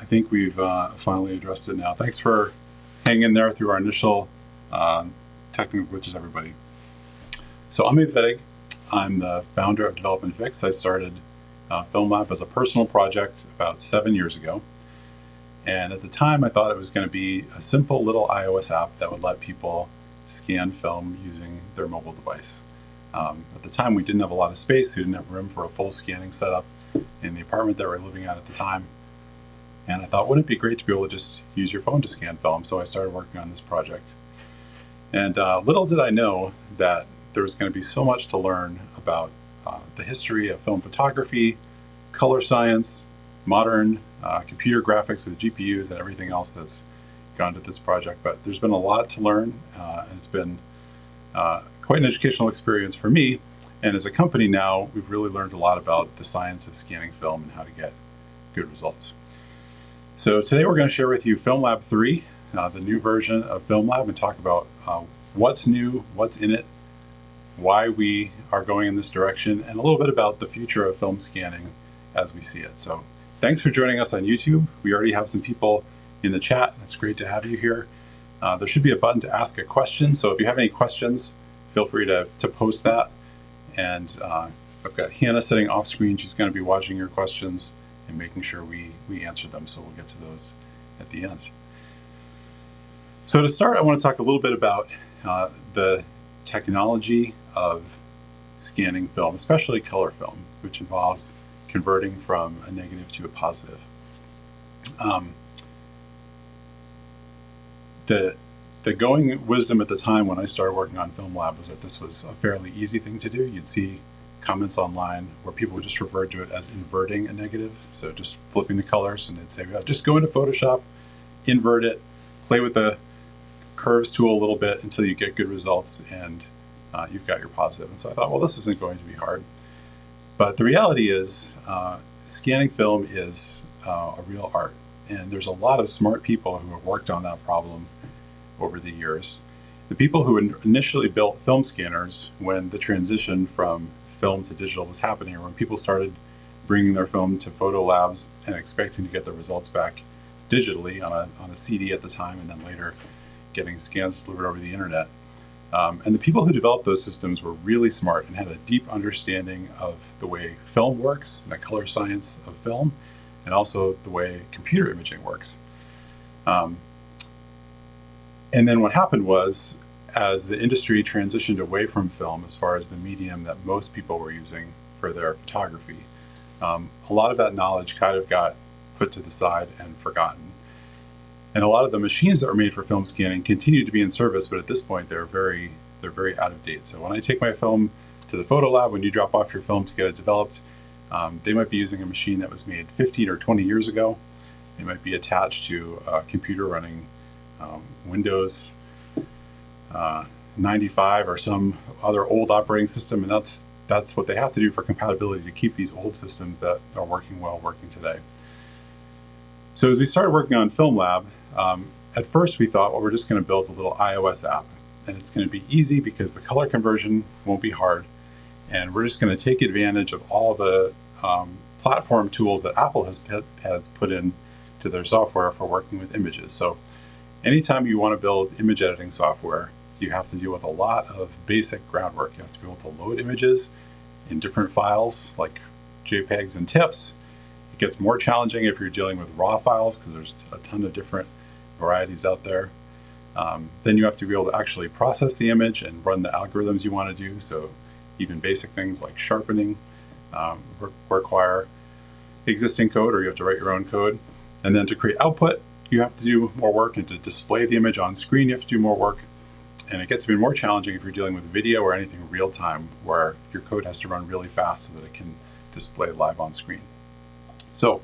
I think we've finally addressed it now. Thanks for hanging in there through our initial technical glitches, everybody. So I'm Vedig. I'm the founder of Development Fix. I started FilmLab as a personal project about 7 years ago. And at the time, I thought it was going to be a simple little iOS app that would let people scan film using their mobile device. At the time, we didn't have a lot of space. We didn't have room for a full scanning setup in the apartment that we were living at the time. And I thought, wouldn't it be great to be able to just use your phone to scan film? So I started working on this project. And little did I know that there was going to be so much to learn about the history of film photography, color science, modern computer graphics with GPUs and everything else that's gone to this project. But there's been a lot to learn, and it's been quite an educational experience for me. And as a company now, we've really learned a lot about the science of scanning film and how to get good results. So today we're going to share with you FilmLab 3, the new version of FilmLab, and talk about what's new, what's in it, why we are going in this direction, and a little bit about the future of film scanning as we see it. So thanks for joining us on YouTube. We already have some people in the chat. It's great to have you here. There should be a button to ask a question. So if you have any questions, feel free to post that. And I've got Hannah sitting off screen. She's going to be watching your questions and making sure we answer them. So we'll get to those at the end. So to start, I want to talk a little bit about the technology of scanning film, especially color film, which involves converting from a negative to a positive. The going wisdom at the time when I started working on FilmLab was that this was a fairly easy thing to do. You'd see comments online where people would just refer to it as inverting a negative, so just flipping the colors, and they'd say, well, just go into Photoshop, invert it, play with the curves tool a little bit until you get good results, and you've got your positive. And so I thought, well, this isn't going to be hard. But the reality is, scanning film is a real art, and there's a lot of smart people who have worked on that problem over the years. The people who initially built film scanners when the transition from film to digital was happening, or when people started bringing their film to photo labs and expecting to get the results back digitally on a CD at the time, and then later getting scans delivered over the internet. And the people who developed those systems were really smart and had a deep understanding of the way film works, and the color science of film, and also the way computer imaging works. And then what happened was, as the industry transitioned away from film as far as the medium that most people were using for their photography, a lot of that knowledge kind of got put to the side and forgotten. And a lot of the machines that were made for film scanning continue to be in service, but at this point they're very out of date. So when I take my film to the photo lab, when you drop off your film to get it developed, they might be using a machine that was made 15 or 20 years ago. It might be attached to a computer running Windows 95 or some other old operating system, and that's what they have to do for compatibility to keep these old systems that are working well working today. So as we started working on FilmLab, at first we thought, well, we're just going to build a little iOS app, and it's going to be easy because the color conversion won't be hard, and we're just going to take advantage of all the platform tools that Apple has put in to their software for working with images. So anytime you want to build image editing software, you have to deal with a lot of basic groundwork. You have to be able to load images in different files like JPEGs and TIFFs. It gets more challenging if you're dealing with raw files because there's a ton of different varieties out there. Then you have to be able to actually process the image and run the algorithms you want to do. So even basic things like sharpening require existing code, or you have to write your own code. And then to create output, you have to do more work, and to display the image on screen, you have to do more work. And it gets even more challenging if you're dealing with video or anything real time, where your code has to run really fast so that it can display live on screen. So,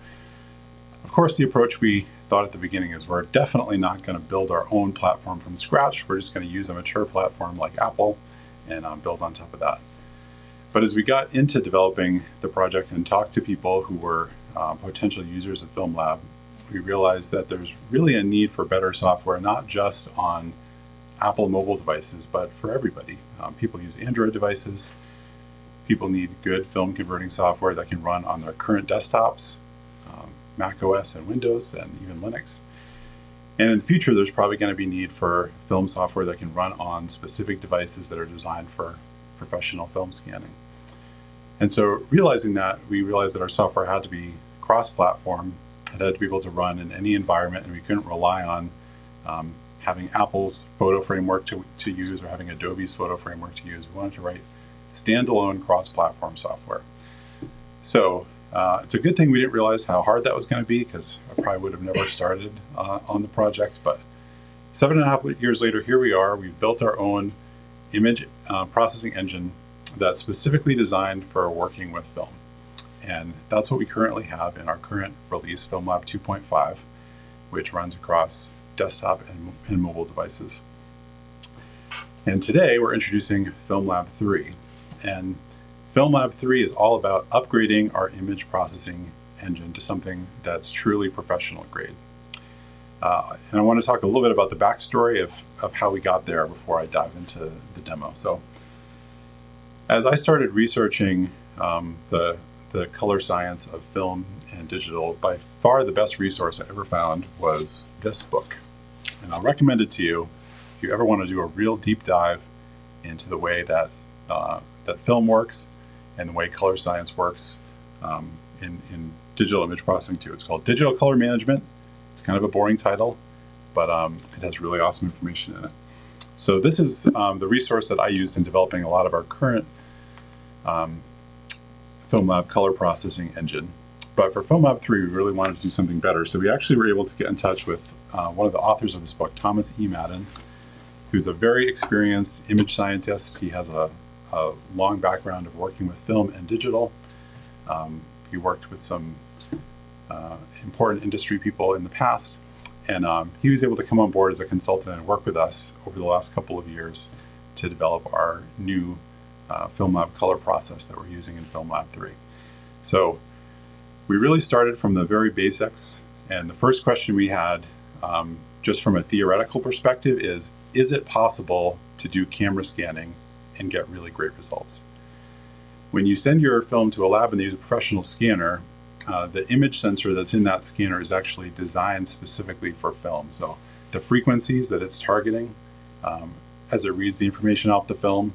of course, the approach we thought at the beginning is we're definitely not going to build our own platform from scratch. We're just going to use a mature platform like Apple and build on top of that. But as we got into developing the project and talked to people who were potential users of FilmLab, we realized that there's really a need for better software, not just on Apple mobile devices, but for everybody. People use Android devices. People need good film converting software that can run on their current desktops. Mac OS and Windows and even Linux. And in the future, there's probably going to be need for film software that can run on specific devices that are designed for professional film scanning. And so realizing that, we realized that our software had to be cross-platform. It had to be able to run in any environment, and we couldn't rely on having Apple's photo framework to use or having Adobe's photo framework to use. We wanted to write standalone cross-platform software. So it's a good thing we didn't realize how hard that was going to be, because I probably would have never started on the project. But 7.5 years later, here we are. We've built our own image processing engine that's specifically designed for working with film. And that's what we currently have in our current release, FilmLab 2.5, which runs across desktop and mobile devices. And today we're introducing FilmLab 3. And FilmLab 3 is all about upgrading our image processing engine to something that's truly professional grade. And I want to talk a little bit about the backstory of how we got there before I dive into the demo. So as I started researching the color science of film and digital, by far the best resource I ever found was this book. And I'll recommend it to you if you ever want to do a real deep dive into the way that film works and the way color science works in digital image processing too. It's called Digital Color Management. It's kind of a boring title, but it has really awesome information in it. So this is the resource that I used in developing a lot of our current FilmLab color processing engine. But for FilmLab 3, we really wanted to do something better. So we actually were able to get in touch with one of the authors of this book, Thomas E. Madden, who's a very experienced image scientist. He has a long background of working with film and digital. He worked with some important industry people in the past, and he was able to come on board as a consultant and work with us over the last couple of years to develop our new FilmLab color process that we're using in FilmLab 3. So we really started from the very basics, and the first question we had, just from a theoretical perspective, is it possible to do camera scanning and get really great results? When you send your film to a lab and they use a professional scanner, the image sensor that's in that scanner is actually designed specifically for film. So the frequencies that it's targeting as it reads the information off the film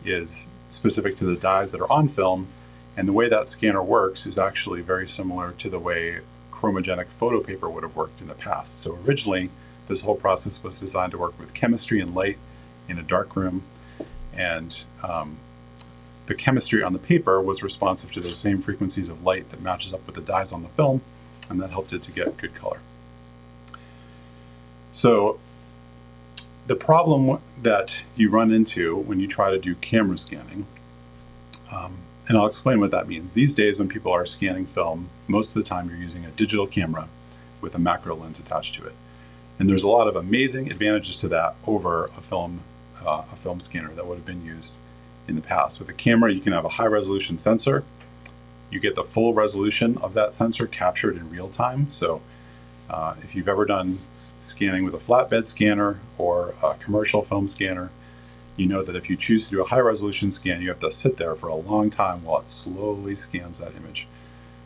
is specific to the dyes that are on film, and the way that scanner works is actually very similar to the way chromogenic photo paper would have worked in the past. So originally, this whole process was designed to work with chemistry and light in a dark room, and the chemistry on the paper was responsive to those same frequencies of light that matches up with the dyes on the film, and that helped it to get good color. So the problem that you run into when you try to do camera scanning, and I'll explain what that means. These days when people are scanning film, most of the time you're using a digital camera with a macro lens attached to it. And there's a lot of amazing advantages to that over a film scanner that would have been used in the past. With a camera, you can have a high resolution sensor. You get the full resolution of that sensor captured in real time. So if you've ever done scanning with a flatbed scanner or a commercial film scanner, you know that if you choose to do a high resolution scan, you have to sit there for a long time while it slowly scans that image.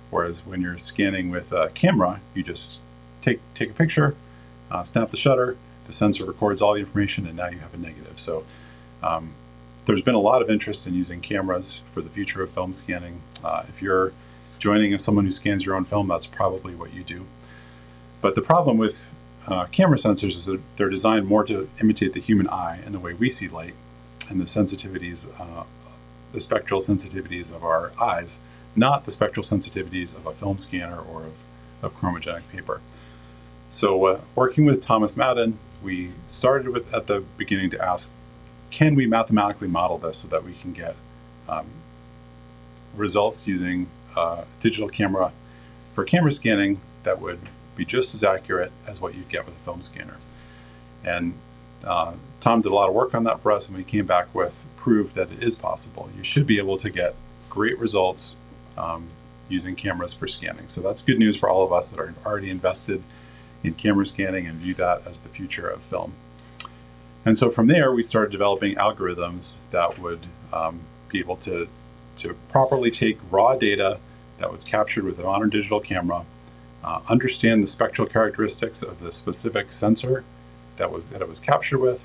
Whereas when you're scanning with a camera, you just take a picture, snap the shutter, the sensor records all the information, and now you have a negative. So there's been a lot of interest in using cameras for the future of film scanning. If you're joining as someone who scans your own film, that's probably what you do. But the problem with camera sensors is that they're designed more to imitate the human eye and the way we see light and the sensitivities, the spectral sensitivities of our eyes, not the spectral sensitivities of a film scanner or of chromogenic paper. So working with Thomas Madden, we started at the beginning to ask, can we mathematically model this so that we can get results using a digital camera for camera scanning that would be just as accurate as what you'd get with a film scanner? And Tom did a lot of work on that for us, and we came back with proof that it is possible. You should be able to get great results using cameras for scanning. So that's good news for all of us that are already invested in camera scanning and view that as the future of film. And so from there, we started developing algorithms that would be able to properly take raw data that was captured with a modern digital camera understand the spectral characteristics of the specific sensor that it was captured with,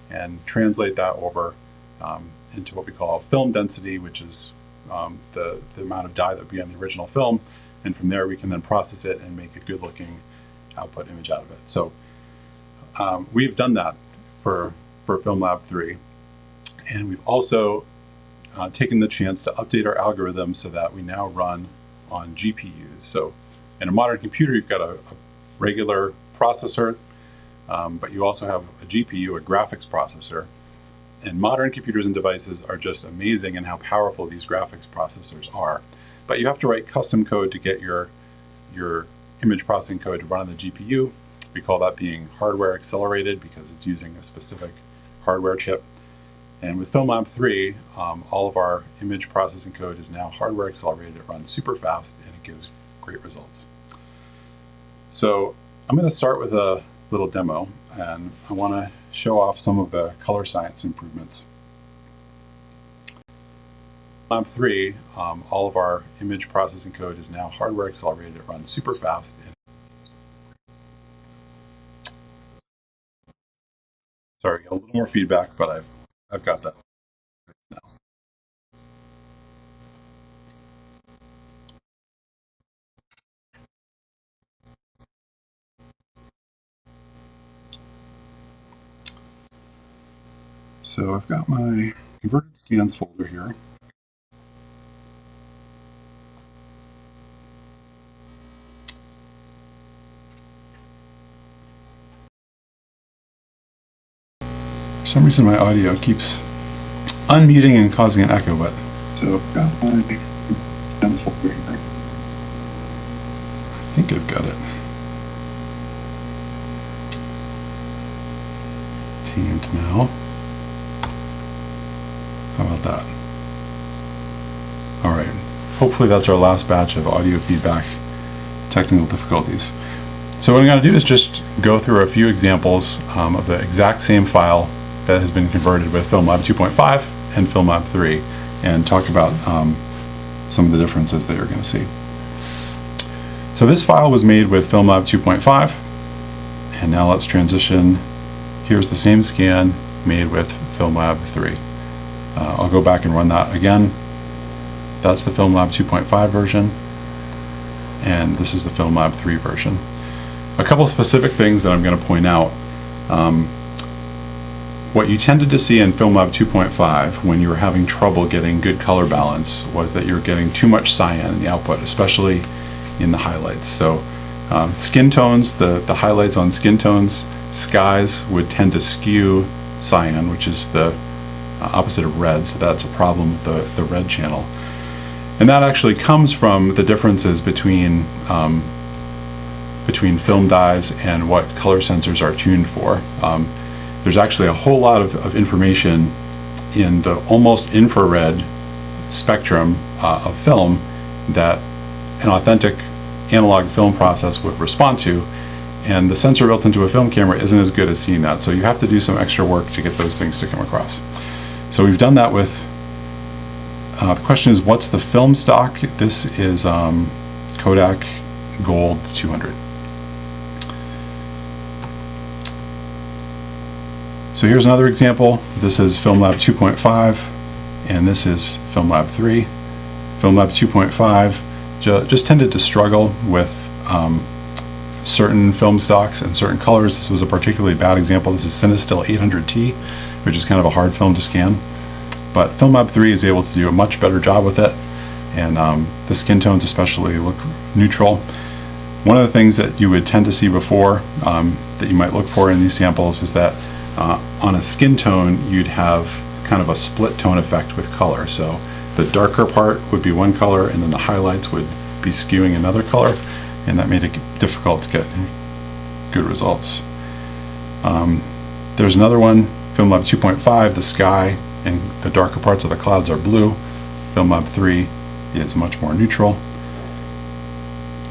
and translate that over into what we call film density, which is the amount of dye that would be on the original film. And from there, we can then process it and make a good-looking output image out of it. So we've done that for FilmLab 3. And we've also taken the chance to update our algorithm so that we now run on GPUs. So in a modern computer, you've got a regular processor, but you also have a GPU, a graphics processor. And modern computers and devices are just amazing in how powerful these graphics processors are. But you have to write custom code to get your image processing code to run on the GPU. We call that being hardware accelerated because it's using a specific hardware chip. And with FilmLab 3, all of our image processing code is now hardware accelerated. It runs super fast and it gives great results. So I'm going to start with a little demo, and I want to show off some of the color science improvements. FilmLab 3, all of our image processing code is now hardware accelerated. It runs super fast. Sorry, got a little more feedback, but I've got that now. So I've got my converted scans folder here. For some reason my audio keeps unmuting and causing an echo, but so I've got my scans folder here. I think I've got it. Tamed now. How about that? All right, hopefully that's our last batch of audio feedback technical difficulties. So what I'm going to do is just go through a few examples of the exact same file that has been converted with FilmLab 2.5 and FilmLab 3, and talk about some of the differences that you're going to see. So this file was made with FilmLab 2.5, and now let's transition. Here's the same scan made with FilmLab 3. I'll go back and run that again. That's the FilmLab 2.5 version, and this is the FilmLab 3 version. A couple specific things that I'm going to point out. What you tended to see in FilmLab 2.5 when you were having trouble getting good color balance was that you're getting too much cyan in the output, especially in the highlights. So skin tones, the highlights on skin tones, skies would tend to skew cyan, which is the opposite of red, so that's a problem with the red channel. And that actually comes from the differences between film dyes and what color sensors are tuned for. There's actually a whole lot of information in the almost infrared spectrum of film that an authentic analog film process would respond to, and the sensor built into a film camera isn't as good as seeing that, so you have to do some extra work to get those things to come across. So we've done that with, the question is, what's the film stock? This is Kodak Gold 200. So here's another example. This is FilmLab 2.5, and this is FilmLab 3. FilmLab 2.5 just tended to struggle with certain film stocks and certain colors. This was a particularly bad example. This is Cinestill 800T, which is kind of a hard film to scan. But FilmLab 3 is able to do a much better job with it, and the skin tones especially look neutral. One of the things that you would tend to see before that you might look for in these samples is that on a skin tone you'd have kind of a split tone effect with color. So the darker part would be one color, and then the highlights would be skewing another color, and that made it difficult to get good results. There's another one, FilmLab 2.5, the sky and the darker parts of the clouds are blue. FilmLab 3 is much more neutral.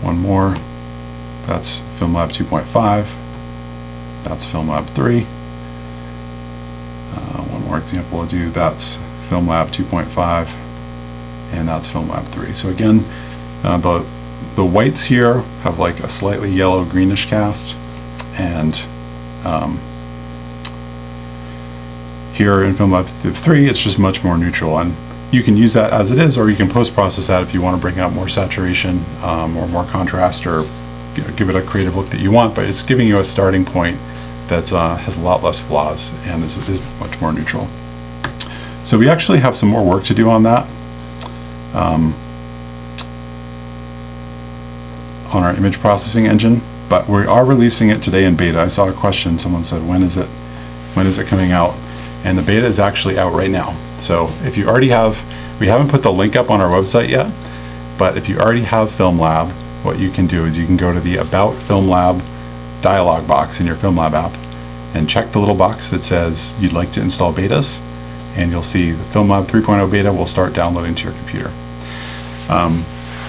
One more, that's FilmLab 2.5, that's FilmLab 3. One more example I'll do, that's FilmLab 2.5, and that's FilmLab 3. So again, the whites here have like a slightly yellow greenish cast, and here in FilmLab 3 it's just much more neutral, and you can use that as it is, or you can post-process that if you want to bring out more saturation or more contrast, or give it a creative look that you want, but it's giving you a starting point that has a lot less flaws and is much more neutral. So we actually have some more work to do on that. On our image processing engine, but we are releasing it today in beta. I saw a question, someone said, when is it coming out? And the beta is actually out right now. So if you already have, we haven't put the link up on our website yet, but if you already have FilmLab, what you can do is you can go to the About FilmLab dialog box in your FilmLab app and check the little box that says you'd like to install betas, and you'll see the FilmLab 3.0 beta will start downloading to your computer.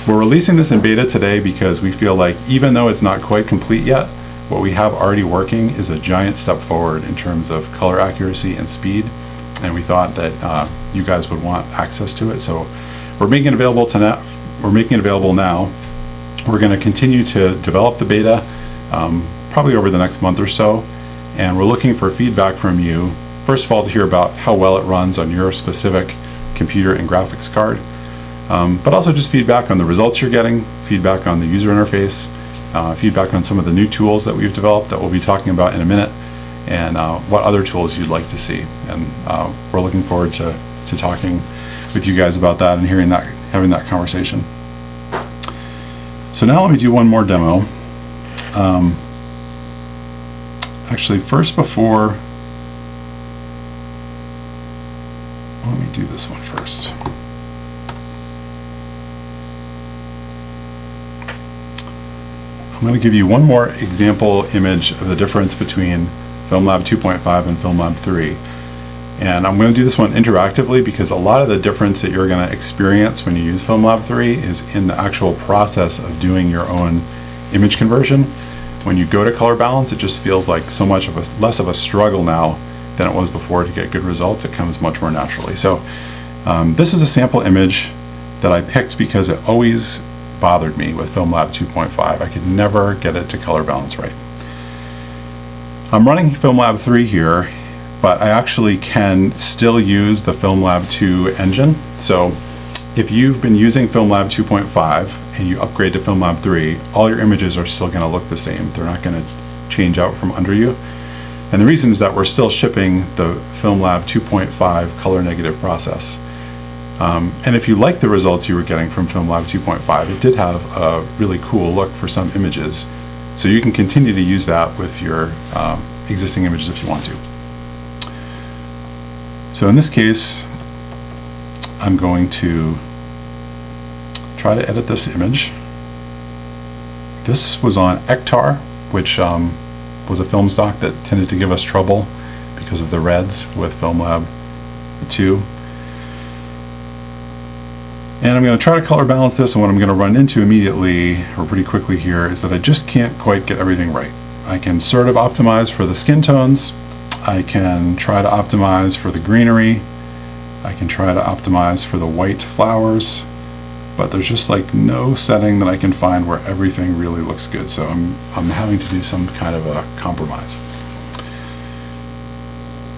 We're releasing this in beta today because we feel like even though it's not quite complete yet, what we have already working is a giant step forward in terms of color accuracy and speed, and we thought that you guys would want access to it. So we're making it available now. We're going to continue to develop the beta probably over the next month or so, and we're looking for feedback from you. First of all, to hear about how well it runs on your specific computer and graphics card. But also just feedback on the results you're getting, feedback on the user interface, feedback on some of the new tools that we've developed that we'll be talking about in a minute, and what other tools you'd like to see. And we're looking forward to talking with you guys about that and having that conversation. So now let me do one more demo. Actually, first let me do this one first. I'm going to give you one more example image of the difference between FilmLab 2.5 and FilmLab 3. And I'm going to do this one interactively because a lot of the difference that you're going to experience when you use FilmLab 3 is in the actual process of doing your own image conversion. When you go to color balance, it just feels like so much less of a struggle now than it was before to get good results. It comes much more naturally. So this is a sample image that I picked because it always bothered me with FilmLab 2.5. I could never get it to color balance right. I'm running FilmLab 3 here, but I actually can still use the FilmLab 2 engine. So if you've been using FilmLab 2.5 and you upgrade to FilmLab 3, all your images are still going to look the same. They're not going to change out from under you. And the reason is that we're still shipping the FilmLab 2.5 color negative process. And if you like the results you were getting from FilmLab 2.5, it did have a really cool look for some images. So you can continue to use that with your existing images if you want to. So in this case, I'm going to try to edit this image. This was on Ektar, which was a film stock that tended to give us trouble because of the reds with FilmLab 2. And I'm going to try to color balance this, and what I'm going to run into immediately, or pretty quickly here, is that I just can't quite get everything right. I can sort of optimize for the skin tones, I can try to optimize for the greenery, I can try to optimize for the white flowers, but there's just like no setting that I can find where everything really looks good, so I'm having to do some kind of a compromise.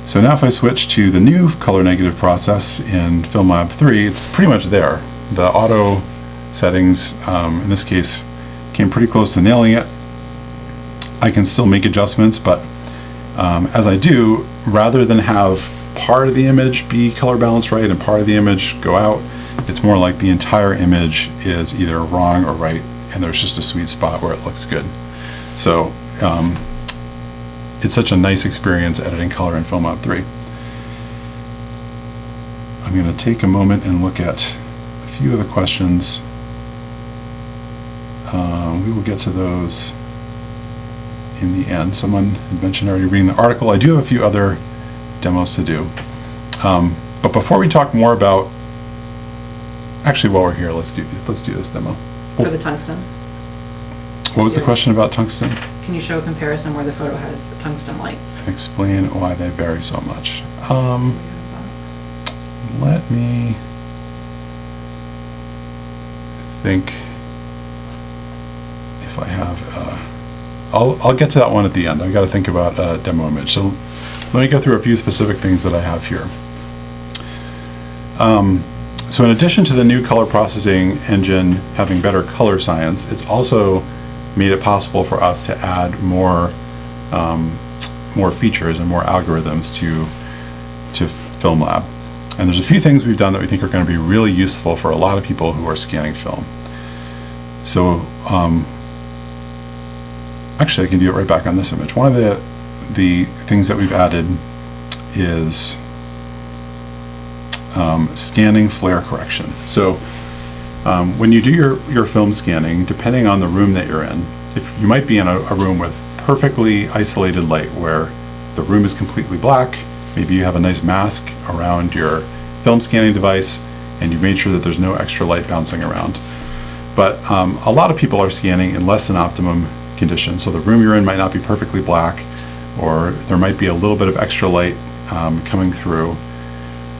So now if I switch to the new color negative process in FilmLab 3, it's pretty much there. The auto settings, in this case, came pretty close to nailing it. I can still make adjustments, but as I do, rather than have part of the image be color balanced right and part of the image go out, it's more like the entire image is either wrong or right, and there's just a sweet spot where it looks good. So it's such a nice experience editing color in FilmLab 3. I'm going to take a moment and look at a few of the questions. We will get to those in the end. Someone had mentioned already reading the article. I do have a few other demos to do. But before we talk more about, actually while we're here, let's do this demo. For the tungsten. What was the question about tungsten? Can you show a comparison where the photo has tungsten lights? Explain why they vary so much. Let me think. if I have, I'll get to that one at the end. I've got to think about a demo image. So let me go through a few specific things that I have here. So in addition to the new color processing engine having better color science, it's also made it possible for us to add more features and more algorithms to FilmLab. And there's a few things we've done that we think are going to be really useful for a lot of people who are scanning film. So actually I can do it right back on this image. One of the things that we've added is scanning flare correction. So when you do your film scanning, depending on the room that you're in, if you might be in a room with perfectly isolated light where the room is completely black, maybe you have a nice mask around your film scanning device and you've made sure that there's no extra light bouncing around. But a lot of people are scanning in less than optimum conditions. So the room you're in might not be perfectly black, or there might be a little bit of extra light coming through.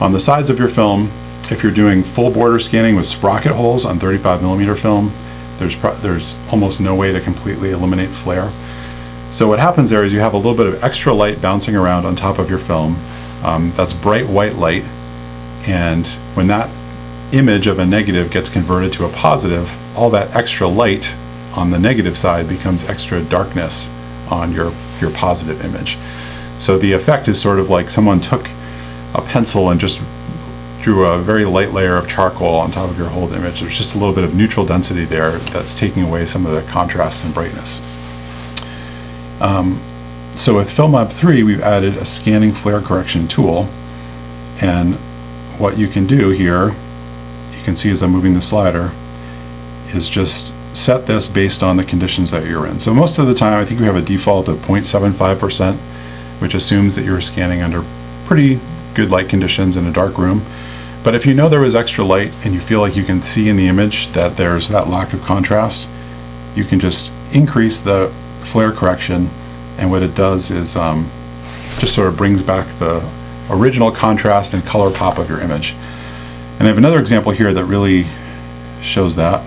On the sides of your film, if you're doing full border scanning with sprocket holes on 35mm film, there's almost no way to completely eliminate flare. So what happens there is you have a little bit of extra light bouncing around on top of your film. That's bright white light, and when that image of a negative gets converted to a positive, all that extra light on the negative side becomes extra darkness on your positive image. So the effect is sort of like someone took a pencil and just drew a very light layer of charcoal on top of your whole image. There's just a little bit of neutral density there that's taking away some of the contrast and brightness. So with FilmLab 3, we've added a scanning flare correction tool, and what you can do here, you can see as I'm moving the slider, is just set this based on the conditions that you're in. So most of the time I think we have a default of 0.75%, which assumes that you're scanning under pretty good light conditions in a dark room. But if you know there was extra light and you feel like you can see in the image that there's that lack of contrast, you can just increase the flare correction, and what it does is just sort of brings back the original contrast and color pop of your image. And I have another example here that really shows that.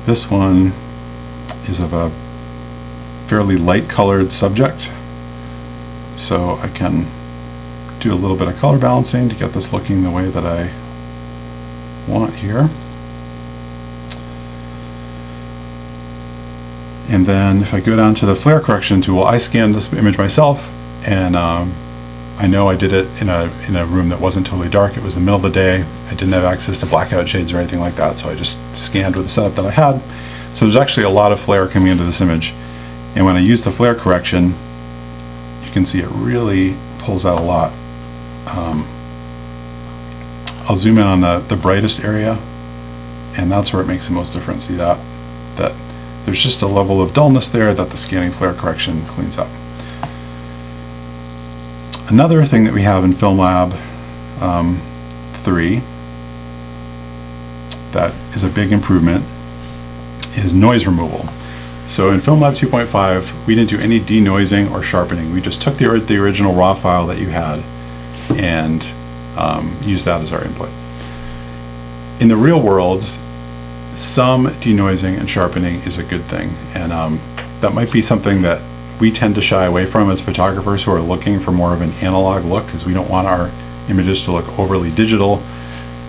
This one is of a fairly light colored subject, so I can do a little bit of color balancing to get this looking the way that I want here. And then if I go down to the flare correction tool, I scanned this image myself, and I know I did it in a room that wasn't totally dark. It was the middle of the day. I didn't have access to blackout shades or anything like that, so I just scanned with the setup that I had. So there's actually a lot of flare coming into this image. And when I use the flare correction, you can see it really pulls out a lot. I'll zoom in on the brightest area, and that's where it makes the most difference. See that there's just a level of dullness there that the scanning flare correction cleans up. Another thing that we have in FilmLab 3 that is a big improvement is noise removal. So in FilmLab 2.5, we didn't do any denoising or sharpening. We just took the original raw file that you had and used that as our input. In the real world, some denoising and sharpening is a good thing, and that might be something that we tend to shy away from as photographers who are looking for more of an analog look, because we don't want our images to look overly digital.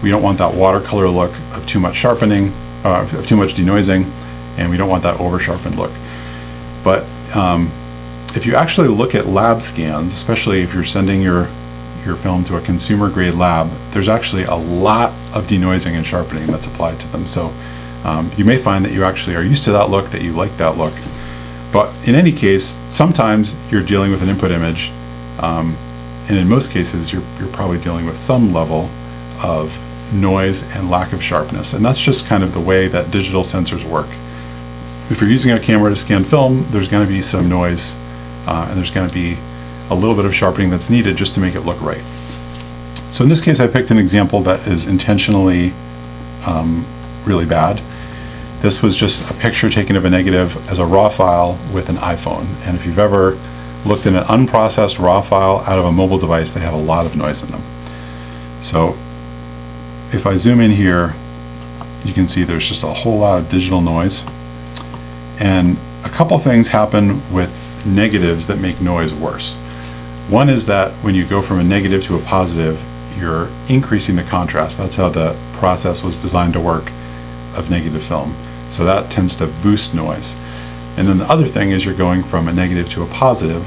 We don't want that watercolor look of too much sharpening, of too much denoising, and we don't want that over-sharpened look. But if you actually look at lab scans, especially if you're sending your film to a consumer-grade lab, there's actually a lot of denoising and sharpening that's applied to them. So you may find that you actually are used to that look, that you like that look. But in any case, sometimes you're dealing with an input image, and in most cases you're probably dealing with some level of noise and lack of sharpness, and that's just kind of the way that digital sensors work. If you're using a camera to scan film, there's going to be some noise, and there's going to be a little bit of sharpening that's needed just to make it look right. So in this case I picked an example that is intentionally really bad. This was just a picture taken of a negative as a raw file with an iPhone, and if you've ever looked at an unprocessed raw file out of a mobile device, they have a lot of noise in them. So if I zoom in here you can see there's just a whole lot of digital noise. And a couple things happen with negatives that make noise worse. One is that when you go from a negative to a positive, you're increasing the contrast. That's how the process was designed to work of negative film. So that tends to boost noise. And then the other thing is you're going from a negative to a positive.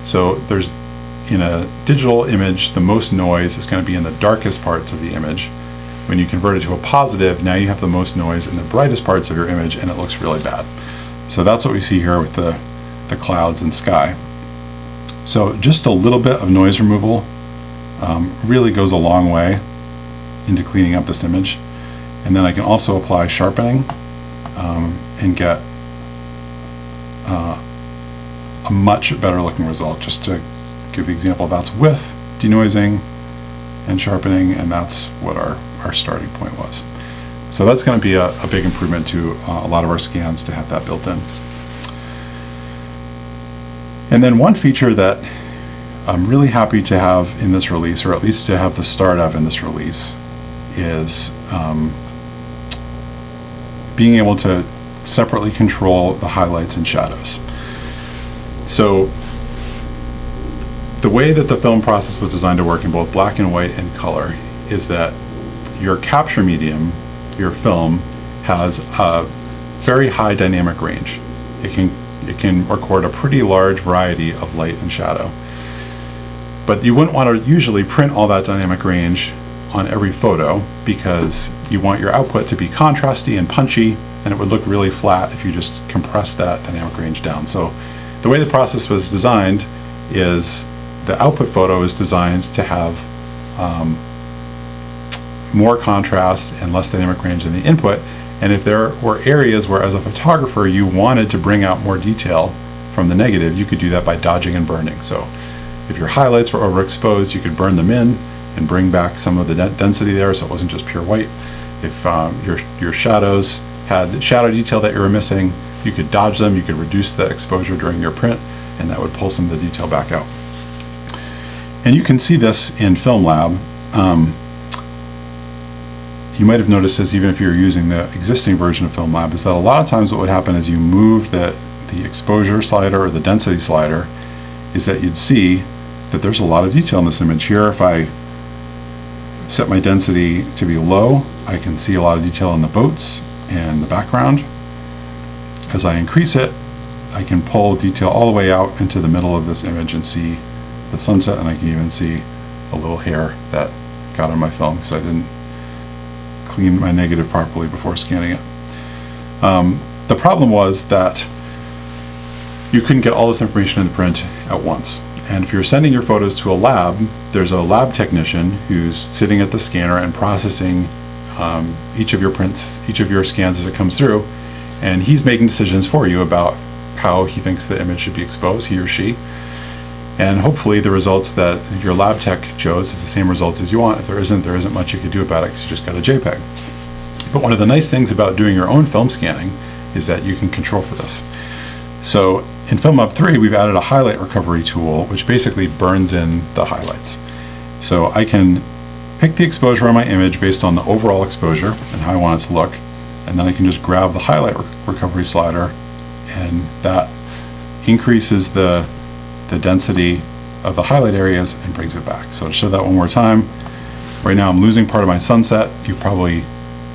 So there's, in a digital image, the most noise is going to be in the darkest parts of the image. When you convert it to a positive, now you have the most noise in the brightest parts of your image, and it looks really bad. So that's what we see here with the clouds and sky. So just a little bit of noise removal really goes a long way into cleaning up this image. And then I can also apply sharpening and get a much better looking result. Just to give the example, that's with denoising and sharpening, and that's what our starting point was. So that's going to be a big improvement to a lot of our scans to have that built in. And then one feature that I'm really happy to have in this release, or at least to have the start of in this release, is being able to separately control the highlights and shadows. So the way that the film process was designed to work in both black and white and color is that your capture medium, your film, has a very high dynamic range. It can record a pretty large variety of light and shadow. But you wouldn't want to usually print all that dynamic range on every photo, because you want your output to be contrasty and punchy, and it would look really flat if you just compressed that dynamic range down. So the way the process was designed is the output photo is designed to have more contrast and less dynamic range than the input. And if there were areas where, as a photographer, you wanted to bring out more detail from the negative, you could do that by dodging and burning. So if your highlights were overexposed, you could burn them in and bring back some of the density there, so it wasn't just pure white. If your shadows had shadow detail that you were missing, you could dodge them, you could reduce the exposure during your print, and that would pull some of the detail back out. And you can see this in FilmLab. You might have noticed this even if you're using the existing version of FilmLab, is that a lot of times what would happen is you move the exposure slider or the density slider, is that you'd see that there's a lot of detail in this image. Here, if I set my density to be low, I can see a lot of detail in the boats and the background. As I increase it, I can pull detail all the way out into the middle of this image and see the sunset, and I can even see a little hair that got on my film because I didn't clean my negative properly before scanning it. The problem was that you couldn't get all this information in the print at once. And if you're sending your photos to a lab, there's a lab technician who's sitting at the scanner and processing each of your prints, each of your scans as it comes through, and he's making decisions for you about how he thinks the image should be exposed, he or she. And hopefully the results that your lab tech chose is the same results as you want. If there isn't much you can do about it because you just got a JPEG. But one of the nice things about doing your own film scanning is that you can control for this. So in FilmLab 3, we've added a highlight recovery tool, which basically burns in the highlights. So I can pick the exposure on my image based on the overall exposure and how I want it to look, and then I can just grab the highlight recovery slider, and that increases the density of the highlight areas and brings it back. So to show that one more time, right now I'm losing part of my sunset. You've probably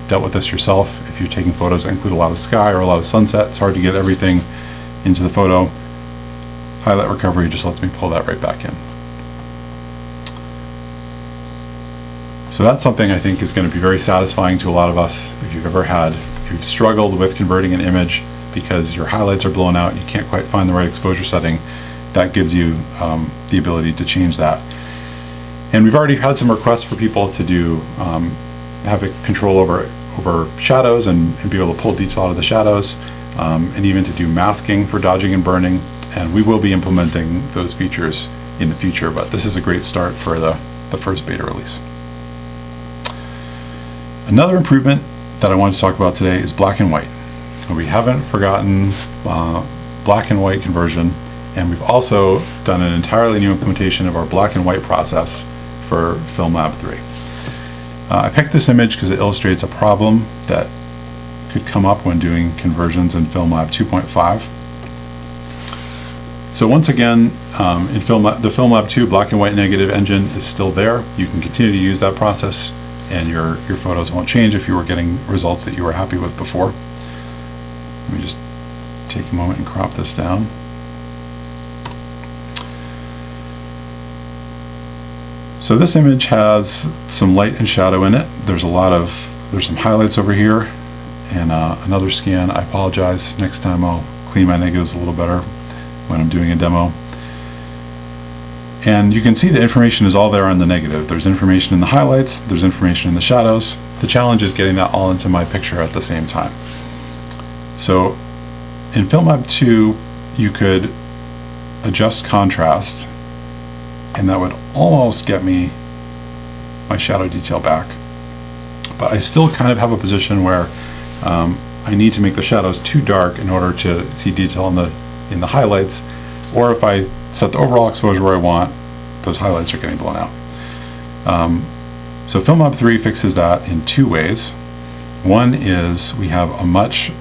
dealt with this yourself. If you're taking photos that include a lot of sky or a lot of sunset, it's hard to get everything into the photo. Highlight recovery just lets me pull that right back in. So that's something I think is going to be very satisfying to a lot of us. If you've struggled with converting an image because your highlights are blown out, you can't quite find the right exposure setting, that gives you the ability to change that. And we've already had some requests for people to do have a control over shadows and be able to pull detail out of the shadows, and even to do masking for dodging and burning. And we will be implementing those features in the future, but this is a great start for the first beta release. Another improvement that I want to talk about today is black and white. We haven't forgotten black and white conversion, and we've also done an entirely new implementation of our black and white process for FilmLab 3. I picked this image because it illustrates a problem that could come up when doing conversions in FilmLab 2.5. So once again, in the FilmLab 2 black and white negative engine is still there. You can continue to use that process and your photos won't change if you were getting results that you were happy with before. Let me just take a moment and crop this down. So this image has some light and shadow in it. There's some highlights over here and another scan. I apologize. Next time I'll clean my negatives a little better when I'm doing a demo. And you can see the information is all there on the negative. There's information in the highlights, there's information in the shadows. The challenge is getting that all into my picture at the same time. So in FilmLab 2, you could adjust contrast, and that would almost get me my shadow detail back. But I still kind of have a position where I need to make the shadows too dark in order to see detail in the highlights, or if I set the overall exposure where I want, those highlights are getting blown out. So FilmLab 3 fixes that in two ways. One is we have a much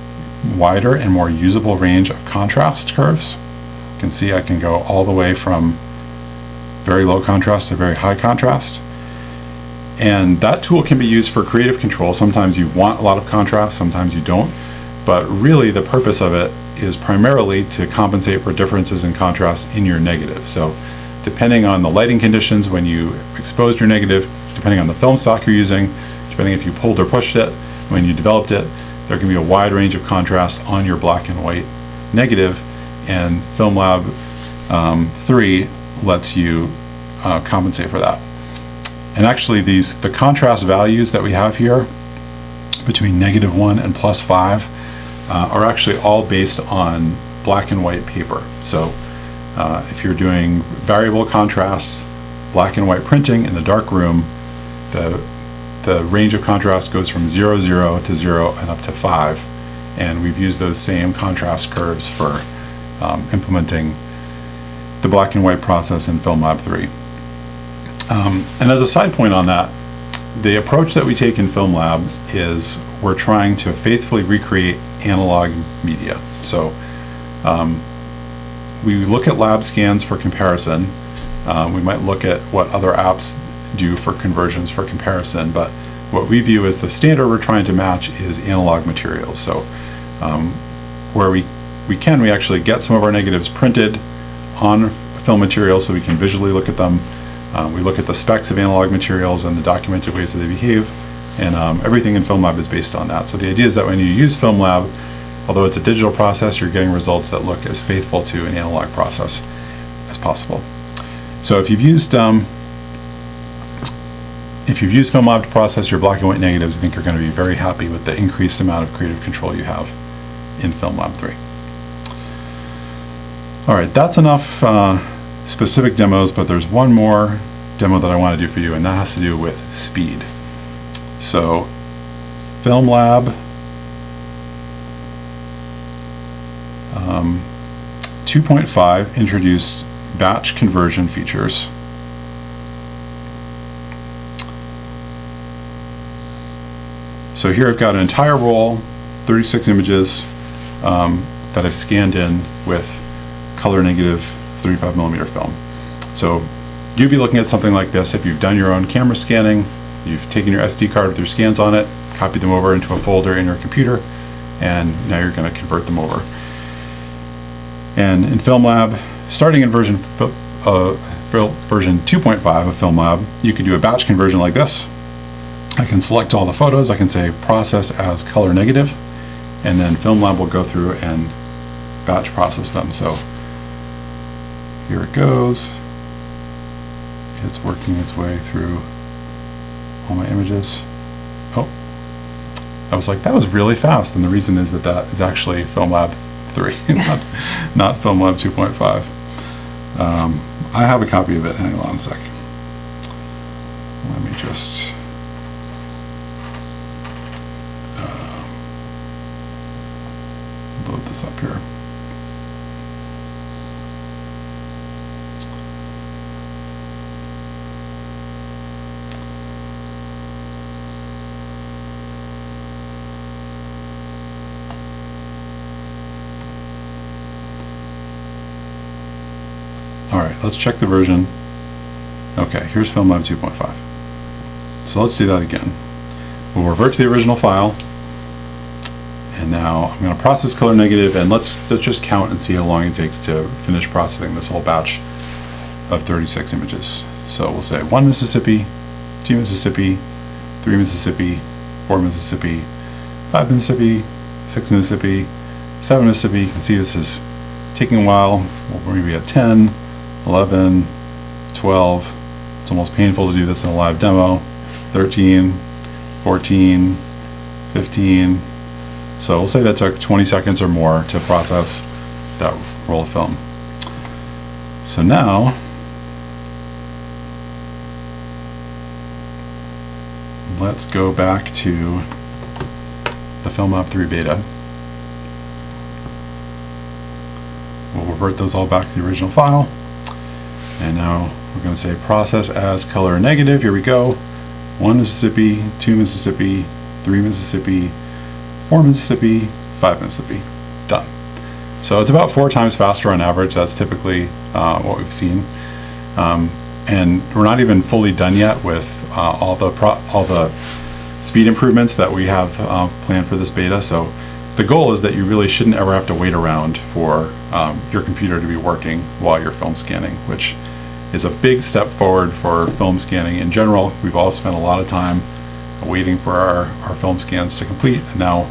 wider and more usable range of contrast curves. You can see I can go all the way from very low contrast to very high contrast. And that tool can be used for creative control. Sometimes you want a lot of contrast, sometimes you don't. But really the purpose of it is primarily to compensate for differences in contrast in your negative. So depending on the lighting conditions when you exposed your negative, depending on the film stock you're using, depending if you pulled or pushed it when you developed it, there can be a wide range of contrast on your black and white negative, and FilmLab 3 lets you compensate for that. And actually the contrast values that we have here between -1 and +5 are actually all based on black and white paper. So if you're doing variable contrasts, black and white printing in the dark room, the range of contrast goes from 0, 0 to 0 and up to 5. And we've used those same contrast curves for implementing the black and white process in FilmLab 3. And as a side point on that, the approach that we take in FilmLab is we're trying to faithfully recreate analog media. So we look at lab scans for comparison. We might look at what other apps do for conversions for comparison, but what we view as the standard we're trying to match is analog materials. So where we actually get some of our negatives printed on film material so we can visually look at them. We look at the specs of analog materials and the documented ways that they behave, and everything in FilmLab is based on that. So the idea is that when you use FilmLab, although it's a digital process, you're getting results that look as faithful to an analog process as possible. So if you've used FilmLab to process your black and white negatives, I think you're going to be very happy with the increased amount of creative control you have in FilmLab 3. All right, that's enough specific demos, but there's one more demo that I want to do for you, and that has to do with speed. So FilmLab 2.5 introduced batch conversion features. So here I've got an entire roll, 36 images that I've scanned in with color negative 35mm film. So you'd be looking at something like this if you've done your own camera scanning, you've taken your SD card with your scans on it, copied them over into a folder in your computer, and now you're going to convert them over. And in FilmLab, starting in version 2.5 of FilmLab, you can do a batch conversion like this. I can select all the photos, I can say process as color negative, and then FilmLab will go through and batch process them. So here it goes. It's working its way through all my images. Oh, I was like, that was really fast, and the reason is that is actually FilmLab 3, not FilmLab 2.5. I have a copy of it. Hang on a sec. Let me just load this up here. let's check the version. Okay, here's FilmLab 2.5. So let's do that again. We'll revert to the original file. And now I'm going to process color negative, and let's just count and see how long it takes to finish processing this whole batch of 36 images. So we'll say 1 Mississippi, 2 Mississippi, 3 Mississippi, 4 Mississippi, 5 Mississippi, 6 Mississippi, 7 Mississippi. You can see this is taking a while. We're maybe at 10, 11, 12. It's almost painful to do this in a live demo. 13, 14, 15. So we'll say that took 20 seconds or more to process that roll of film. So now, let's go back to the FilmLab 3 beta. We'll revert those all back to the original file. And now we're going to say process as color negative. Here we go. 1 Mississippi, 2 Mississippi, 3 Mississippi, 4 Mississippi, 5 Mississippi. Done. So it's about 4 times faster on average. That's typically what we've seen. And we're not even fully done yet with all the speed improvements that we have planned for this beta. So the goal is that you really shouldn't ever have to wait around for your computer to be working while you're film scanning, which is a big step forward for film scanning in general. We've all spent a lot of time waiting for our film scans to complete, and now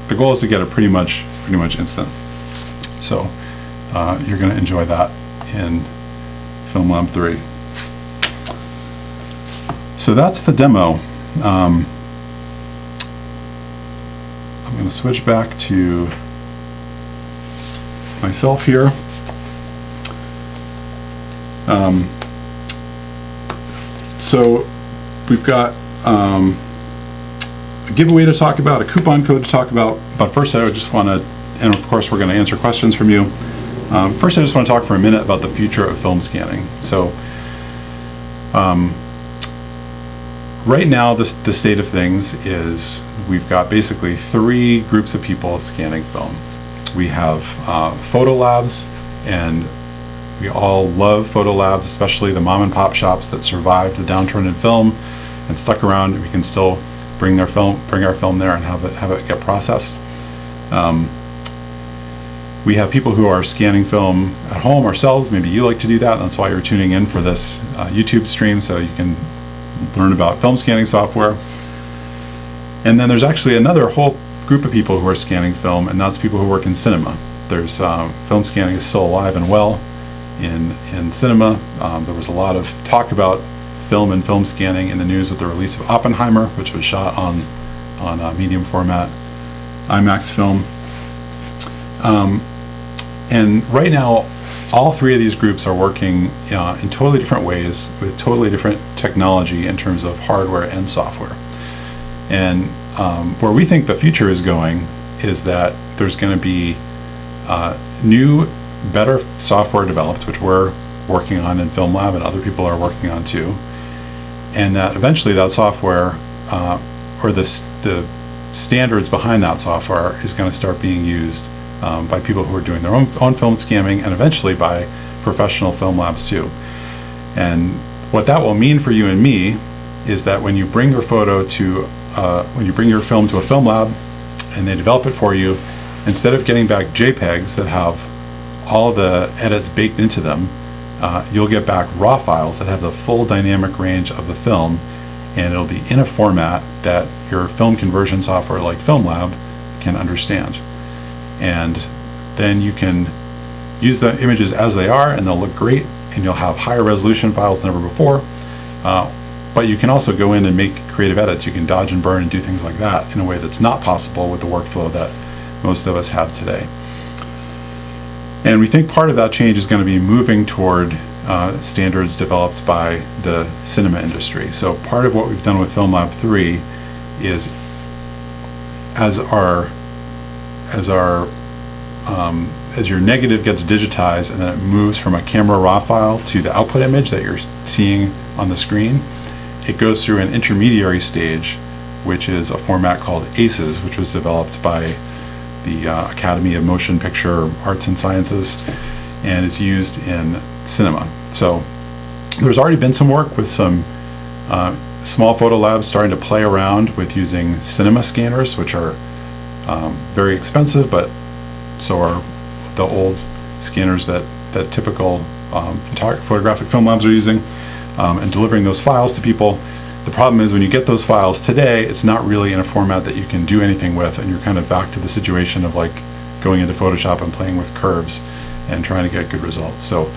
the goal is to get it pretty much instant. So you're going to enjoy that in FilmLab 3. So that's the demo. I'm going to switch back to myself here. So we've got a giveaway to talk about, a coupon code to talk about, but first I just want to, and of course we're going to answer questions from you. First I just want to talk for a minute about the future of film scanning. So right now the state of things is we've got basically 3 groups of people scanning film. We have photo labs, and we all love photo labs, especially the mom and pop shops that survived the downturn in film and stuck around. We can still bring our film there and have it get processed. We have people who are scanning film at home ourselves. Maybe you like to do that. That's why you're tuning in for this YouTube stream, so you can learn about film scanning software. And then there's actually another whole group of people who are scanning film, and that's people who work in cinema. There's film scanning is still alive and well in cinema. There was a lot of talk about film and film scanning in the news with the release of Oppenheimer, which was shot on medium format IMAX film. And right now, all 3 of these groups are working in totally different ways with totally different technology in terms of hardware and software. And where we think the future is going is that there's going to be new, better software developed, which we're working on in FilmLab and other people are working on too, and that eventually that software or the standards behind that software is going to start being used by people who are doing their own film scanning, and eventually by professional film labs too. And what that will mean for you and me is that when you bring your film to a film lab and they develop it for you, instead of getting back JPEGs that have all the edits baked into them, you'll get back raw files that have the full dynamic range of the film, and it'll be in a format that your film conversion software like FilmLab can understand. And then you can use the images as they are, and they'll look great, and you'll have higher resolution files than ever before. But you can also go in and make creative edits. You can dodge and burn and do things like that in a way that's not possible with the workflow that most of us have today. And we think part of that change is going to be moving toward standards developed by the cinema industry. So part of what we've done with FilmLab 3 is as your negative gets digitized and then it moves from a camera raw file to the output image that you're seeing on the screen, it goes through an intermediary stage, which is a format called ACES, which was developed by the Academy of Motion Picture Arts and Sciences. and is used in cinema. So there's already been some work with some small photo labs starting to play around with using cinema scanners, which are very expensive, but so are the old scanners that typical photographic film labs are using, and delivering those files to people. The problem is when you get those files today, it's not really in a format that you can do anything with, and you're kind of back to the situation of like going into Photoshop and playing with curves and trying to get good results. So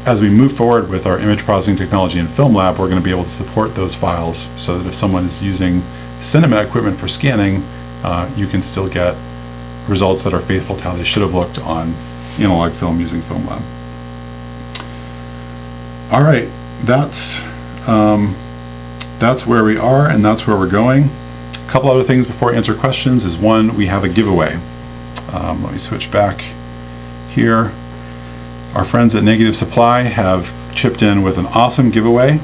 as we move forward with our image processing technology in FilmLab, we're going to be able to support those files so that if someone is using cinema equipment for scanning, you can still get results that are faithful to how they should have looked on analog film using FilmLab. All right, that's where we are, and that's where we're going. A couple other things before I answer questions is, one, we have a giveaway. Let me switch back here. Our friends at Negative Supply have chipped in with an awesome giveaway.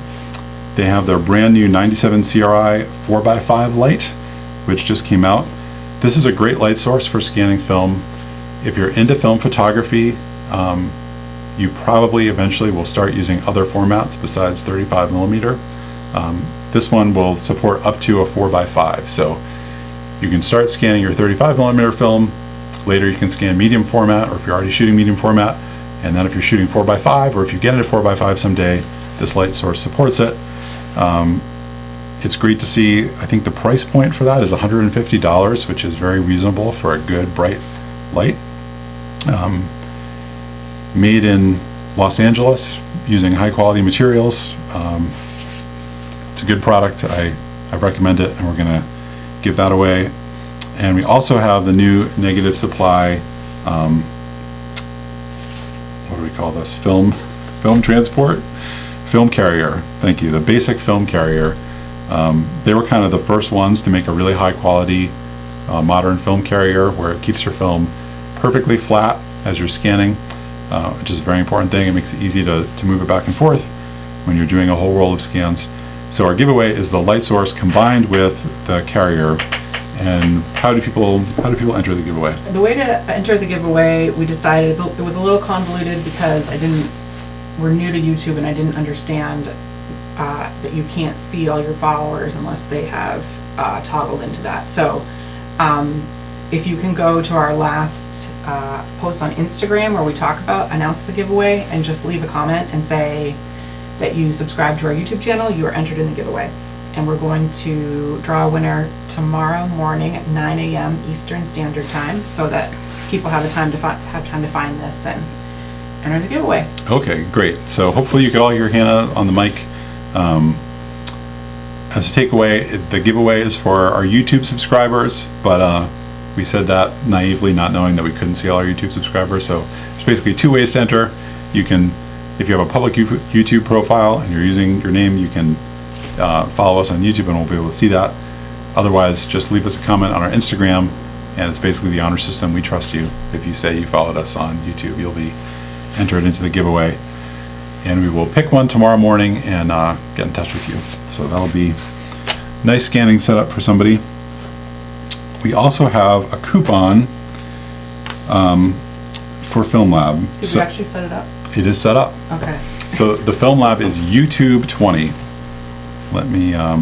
They have their brand new 97 CRI 4x5 light, which just came out. This is a great light source for scanning film. If you're into film photography, you probably eventually will start using other formats besides 35 millimeter. This one will support up to a 4x5. So you can start scanning your 35 millimeter film. Later you can scan medium format, or if you're already shooting medium format. And then if you're shooting 4x5, or if you get into 4x5 someday, this light source supports it. It's great to see. I think the price point for that is $150, which is very reasonable for a good bright light. Made in Los Angeles using high quality materials. It's a good product. I recommend it, and we're going to give that away. And we also have the new Negative Supply, what do we call this? Film transport? Film carrier. Thank you. The basic film carrier. They were kind of the first ones to make a really high quality modern film carrier where it keeps your film perfectly flat as you're scanning, which is a very important thing. It makes it easy to move it back and forth when you're doing a whole roll of scans. So our giveaway is the light source combined with the carrier. And how do people enter the giveaway? The way to enter the giveaway, we decided it was a little convoluted because we're new to YouTube and I didn't understand that you can't see all your followers unless they have toggled into that. So if you can go to our last post on Instagram where we announce the giveaway, and just leave a comment and say that you subscribe to our YouTube channel, you are entered in the giveaway. And we're going to draw a winner tomorrow morning at 9 a.m. Eastern Standard Time, so that people have time to find this and enter the giveaway. Okay, great. So hopefully you can all hear Hannah on the mic. As a takeaway, the giveaway is for our YouTube subscribers, but we said that naively, not knowing that we couldn't see all our YouTube subscribers. So there's basically two ways to enter. You can, if you have a public YouTube profile and you're using your name, you can follow us on YouTube and we'll be able to see that. Otherwise, just leave us a comment on our Instagram, and it's basically the honor system. We trust you. If you say you followed us on YouTube, you'll be entered into the giveaway, and we will pick one tomorrow morning and get in touch with you. So that'll be a nice scanning setup for somebody. We also have a coupon for FilmLab. Did we actually set it up? It is set up. Okay. So the FilmLab is YouTube 20. Let me, I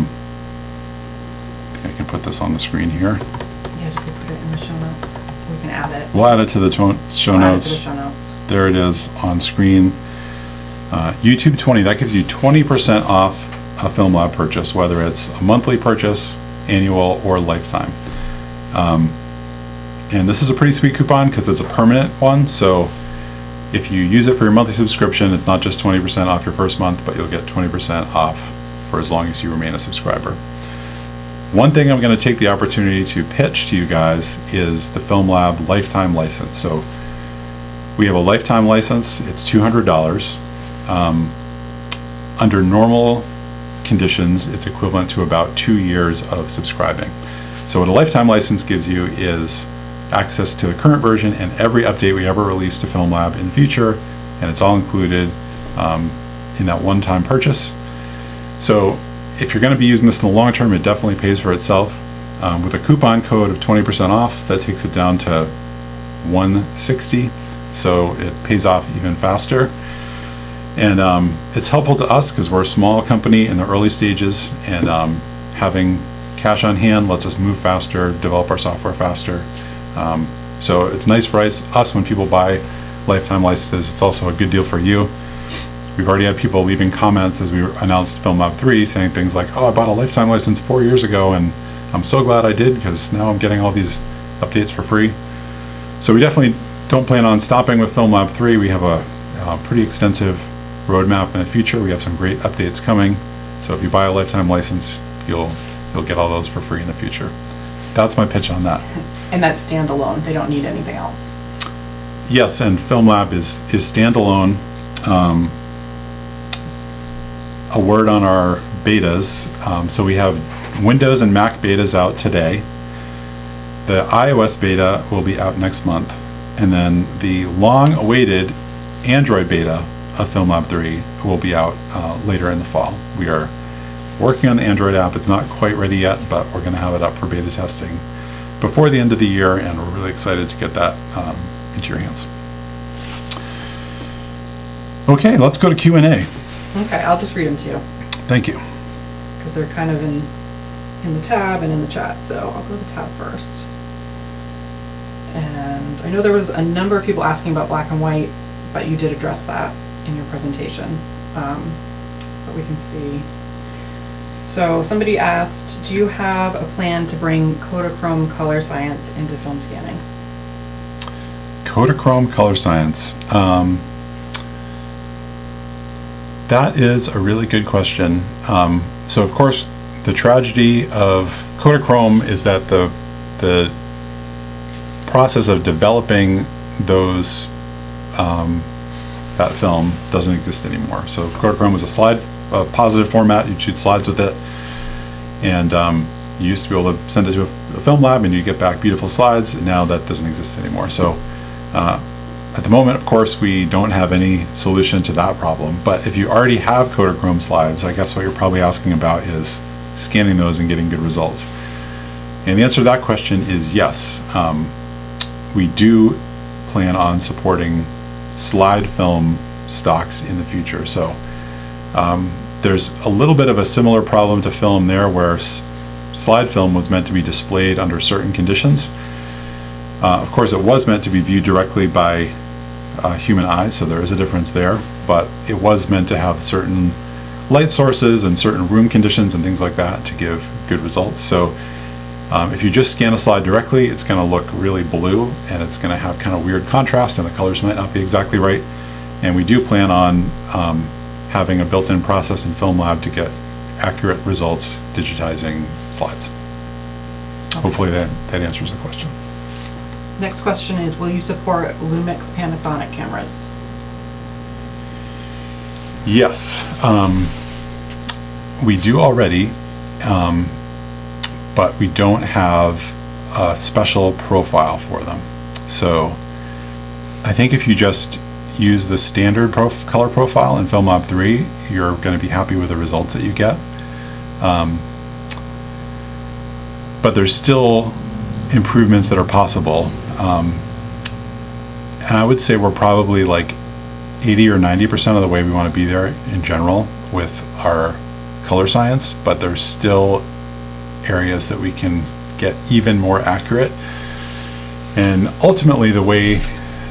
think I can put this on the screen here. Yeah, just put it in the show notes. We can add it. We'll add it to the show notes. There it is on screen. YouTube 20, that gives you 20% off a FilmLab purchase, whether it's a monthly purchase, annual, or lifetime. And this is a pretty sweet coupon because it's a permanent one. So if you use it for your monthly subscription, it's not just 20% off your first month, but you'll get 20% off for as long as you remain a subscriber. One thing I'm going to take the opportunity to pitch to you guys is the FilmLab lifetime license. So we have a lifetime license. It's $200. Under normal conditions, it's equivalent to about 2 years of subscribing. So what a lifetime license gives you is access to the current version and every update we ever release to FilmLab in the future, and it's all included in that one-time purchase. So if you're going to be using this in the long term, it definitely pays for itself. With a coupon code of 20% off, that takes it down to $160. so it pays off even faster. And it's helpful to us because we're a small company in the early stages, and having cash on hand lets us move faster, develop our software faster. So it's nice for us when people buy lifetime licenses. It's also a good deal for you. We've already had people leaving comments as we announced FilmLab 3 saying things like, oh, I bought a lifetime license 4 years ago and I'm so glad I did because now I'm getting all these updates for free. So we definitely don't plan on stopping with FilmLab 3. We have a pretty extensive roadmap in the future. We have some great updates coming. So if you buy a lifetime license, you'll get all those for free in the future. That's my pitch on that. And that's standalone. They don't need anything else. Yes, and FilmLab is standalone. A word on our betas. So we have Windows and Mac betas out today. The iOS beta will be out next month. And then the long-awaited Android beta of FilmLab 3 will be out later in the fall. We are working on the Android app. It's not quite ready yet, but we're going to have it up for beta testing before the end of the year, and we're really excited to get that into your hands. Okay, let's go to Q&A. Okay, I'll just read them to you Thank you. because they're kind of in the tab and in the chat. So I'll go to the tab first. And I know there was a number of people asking about black and white, but you did address that in your presentation. But we can see. So somebody asked, do you have a plan to bring Kodachrome color science into film scanning? Kodachrome color science. That is a really good question. So of course, the tragedy of Kodachrome is that the process of developing those that film doesn't exist anymore. So Kodachrome was a positive format. You'd shoot slides with it, and you used to be able to send it to a film lab and you get back beautiful slides. And now that doesn't exist anymore. So at the moment, of course, we don't have any solution to that problem. But if you already have Kodachrome slides, I guess what you're probably asking about is scanning those and getting good results. And the answer to that question is yes. We do plan on supporting slide film stocks in the future. So there's a little bit of a similar problem to film there, where slide film was meant to be displayed under certain conditions. Of course, it was meant to be viewed directly by human eyes, so there is a difference there, but it was meant to have certain light sources and certain room conditions and things like that to give good results. So if you just scan a slide directly, it's going to look really blue, and it's going to have kind of weird contrast, and the colors might not be exactly right. And we do plan on having a built-in process in FilmLab to get accurate results digitizing slides. Okay. Hopefully that answers the question. Next question is, will you support Lumix Panasonic cameras? Yes, we do already, but we don't have a special profile for them. So I think if you just use the standard color profile in FilmLab 3, you're going to be happy with the results that you get. But there's still improvements that are possible. And I would say we're probably like 80 or 90% of the way we want to be there in general with our color science, but there's still areas that we can get even more accurate. And ultimately, the way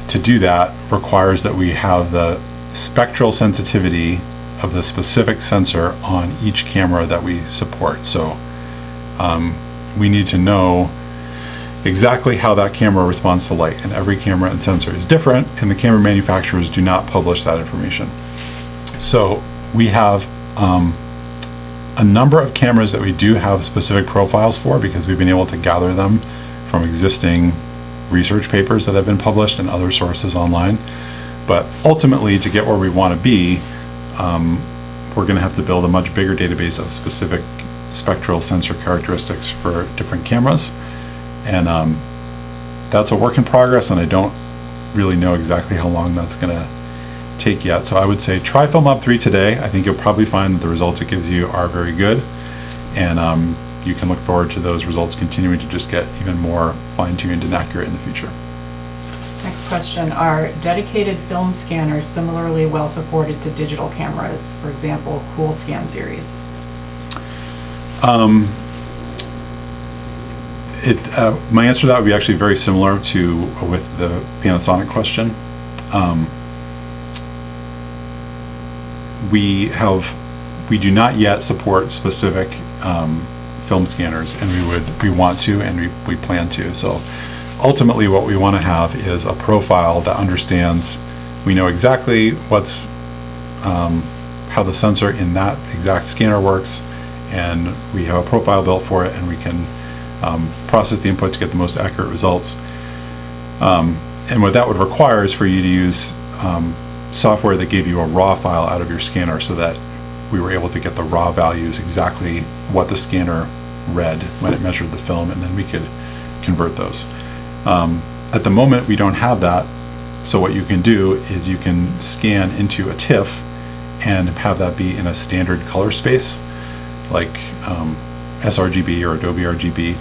to do that requires that we have the spectral sensitivity of the specific sensor on each camera that we support. So we need to know exactly how that camera responds to light, and every camera and sensor is different, and the camera manufacturers do not publish that information. So we have a number of cameras that we do have specific profiles for, because we've been able to gather them from existing research papers that have been published and other sources online. But ultimately, to get where we want to be, we're going to have to build a much bigger database of specific spectral sensor characteristics for different cameras. And that's a work in progress, and I don't really know exactly how long that's going to take yet. So I would say try FilmLab 3 today. I think you'll probably find that the results it gives you are very good, and you can look forward to those results continuing to just get even more fine-tuned and accurate in the future. Next question, are dedicated film scanners similarly well supported to digital cameras? For example, Cool Scan series. My answer to that would be actually very similar to with the Panasonic question. We do not yet support specific film scanners, and we want to, and we plan to. So ultimately what we want to have is a profile that understands, we know exactly what's how the sensor in that exact scanner works, and we have a profile built for it, and we can process the input to get the most accurate results. And what that would require is for you to use software that gave you a raw file out of your scanner, so that we were able to get the raw values, exactly what the scanner read when it measured the film, and then we could convert those. At the moment, we don't have that, so what you can do is you can scan into a TIFF and have that be in a standard color space, like sRGB or Adobe RGB.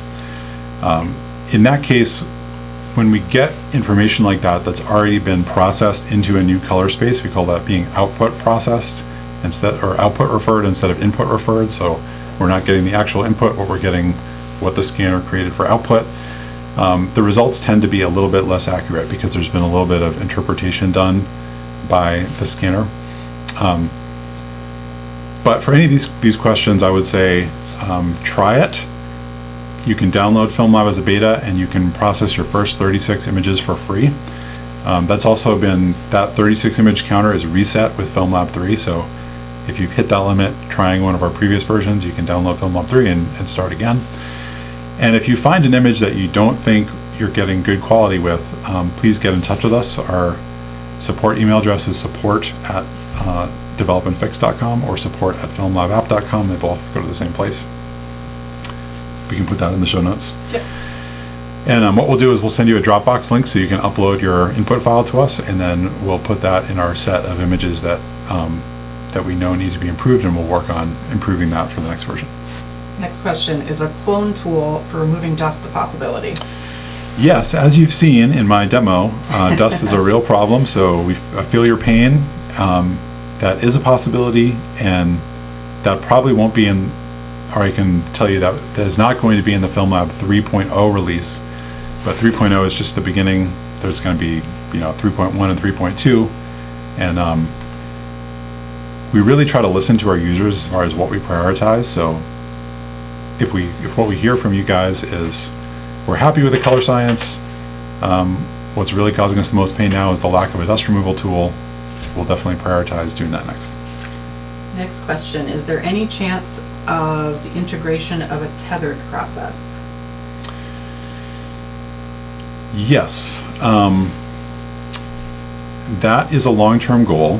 In that case, when we get information like that that's already been processed into a new color space, we call that being output processed instead, or output referred instead of input referred. So we're not getting the actual input, but we're getting what the scanner created for output. The results tend to be a little bit less accurate because there's been a little bit of interpretation done by the scanner. But for any of these questions, I would say try it. You can download FilmLab as a beta, and you can process your first 36 images for free. That's also been, that 36 image counter is reset with FilmLab 3, so if you've hit that limit trying one of our previous versions, you can download FilmLab 3 and start again. And if you find an image that you don't think you're getting good quality with, please get in touch with us. Our support email address is support@developandfix.com or support@filmlabapp.com. They both go to the same place. We can put that in the show notes. Yep. And what we'll do is we'll send you a Dropbox link so you can upload your input file to us, and then we'll put that in our set of images that that we know need to be improved, and we'll work on improving that for the next version. Next question, is a clone tool for removing dust a possibility? Yes, as you've seen in my demo, dust is a real problem, so I feel your pain. That is a possibility, and that probably won't be in, or I can tell you that is not going to be in the FilmLab 3.0 release, but 3.0 is just the beginning. There's going to be, 3.1 and 3.2, and we really try to listen to our users as far as what we prioritize. So if what we hear from you guys is we're happy with the color science, what's really causing us the most pain now is the lack of a dust removal tool, we'll definitely prioritize doing that next. Next question, is there any chance of the integration of a tethered process? Yes, that is a long-term goal.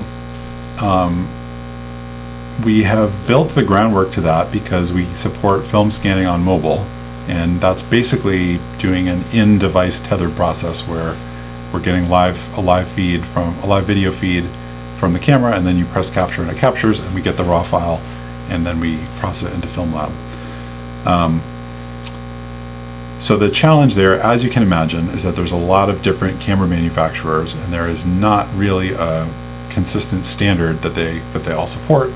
We have built the groundwork to that because we support film scanning on mobile, and that's basically doing an in-device tethered process where we're getting a live video feed from the camera, and then you press capture and it captures, and we get the raw file, and then we process it into FilmLab. So the challenge there, as you can imagine, is that there's a lot of different camera manufacturers, and there is not really a consistent standard that they all support.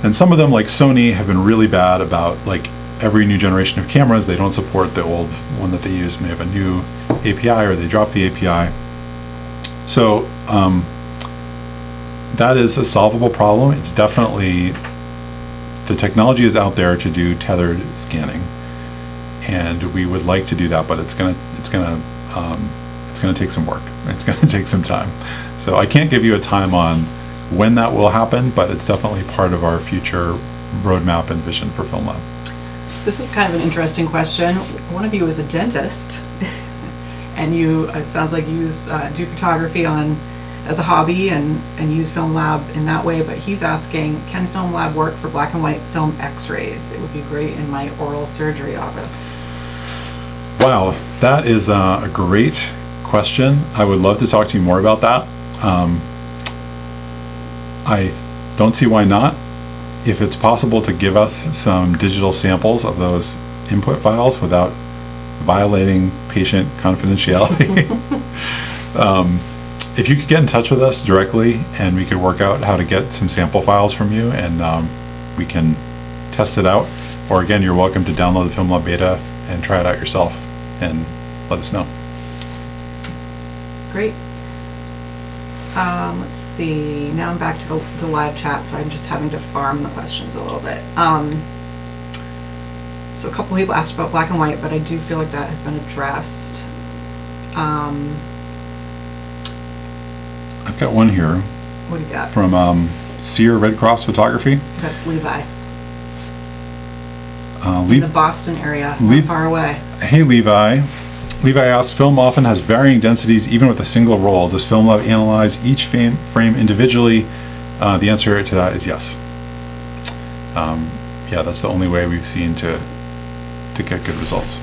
And some of them, like Sony, have been really bad about, like, every new generation of cameras, they don't support the old one that they use, and they have a new API, or they drop the API. So that is a solvable problem. It's definitely, the technology is out there to do tethered scanning, and we would like to do that, but it's gonna take some work. It's gonna take some time. So I can't give you a time on when that will happen, but it's definitely part of our future roadmap and vision for FilmLab. This is kind of an interesting question. One of you is a dentist, and it sounds like you do photography as a hobby and use FilmLab in that way, but he's asking, can FilmLab work for black and white film x-rays? It would be great in my oral surgery office. Wow, that is a great question. I would love to talk to you more about that. I don't see why not. If it's possible to give us some digital samples of those input files without violating patient confidentiality, If you could get in touch with us directly and we could work out how to get some sample files from you and we can test it out. Or again, you're welcome to download the FilmLab beta and try it out yourself and let us know. Great. Let's see. Now I'm back to the live chat, so I'm just having to farm the questions a little bit. So a couple people asked about black and white, but I do feel like that has been addressed. I've got one here. What do you got? From Sear Red Cross Photography. That's Levi. In the Boston area, not far away. Hey Levi. Levi asks, film often has varying densities even with a single roll. Does FilmLab analyze each frame individually? The answer to that is yes. Yeah, that's the only way we've seen to get good results.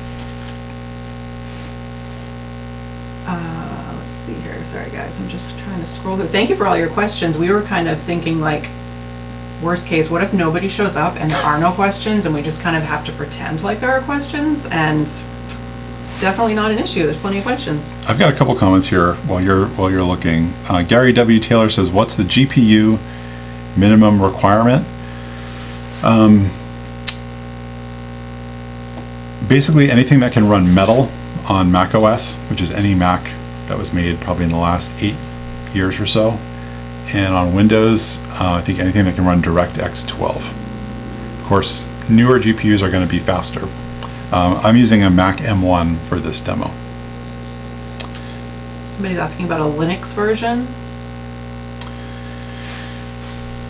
Let's see here. Sorry guys, I'm just trying to scroll through. Thank you for all your questions. We were kind of thinking like, worst case, what if nobody shows up and there are no questions and we just kind of have to pretend like there are questions? And it's definitely not an issue. There's plenty of questions. I've got a couple comments here while you're looking. Gary W. Taylor says, what's the GPU minimum requirement? Basically anything that can run Metal on Mac OS, which is any Mac that was made probably in the last 8 years or so. And on Windows, I think anything that can run DirectX 12. Of course, newer GPUs are going to be faster. I'm using a Mac M1 for this demo. Somebody's asking about a Linux version.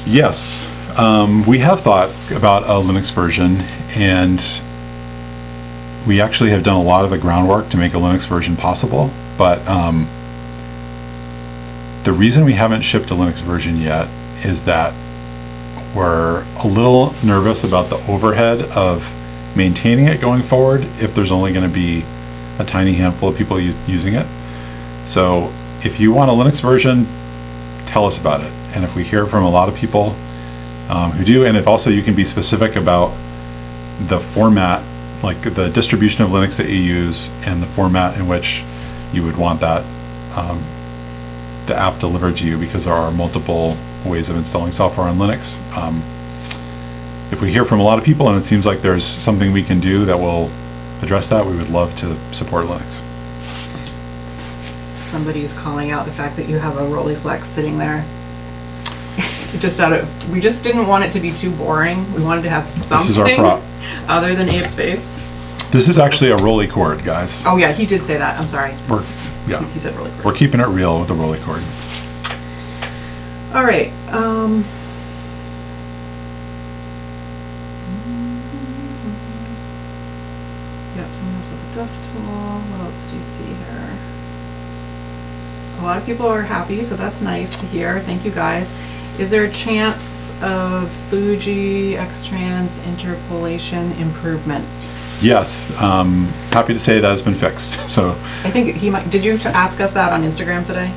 Yes, we have thought about a Linux version, and we actually have done a lot of the groundwork to make a Linux version possible, but the reason we haven't shipped a Linux version yet is that we're a little nervous about the overhead of maintaining it going forward if there's only going to be a tiny handful of people using it. So if you want a Linux version, tell us about it. And if we hear from a lot of people who do, and if also you can be specific about the format, like the distribution of Linux that you use and the format in which you would want that the app delivered to you, because there are multiple ways of installing software on Linux. If we hear from a lot of people and it seems like there's something we can do that will address that, we would love to support Linux. Somebody is calling out the fact that you have a Rolleiflex sitting there. We just didn't want it to be too boring. We wanted to have something This is our prop. Other than Abe Space. This is actually a Rolly cord, guys. Oh yeah, he did say that. I'm sorry. Yeah. He said Rolly cord. We're keeping it real with the Rolly cord. All right. Yep, someone else with a dust tool. What else do you see here? A lot of people are happy, so that's nice to hear. Thank you guys. Is there a chance of Fuji X-Trans interpolation improvement? Yes, happy to say that has been fixed. So I think he might. Did you ask us that on Instagram today?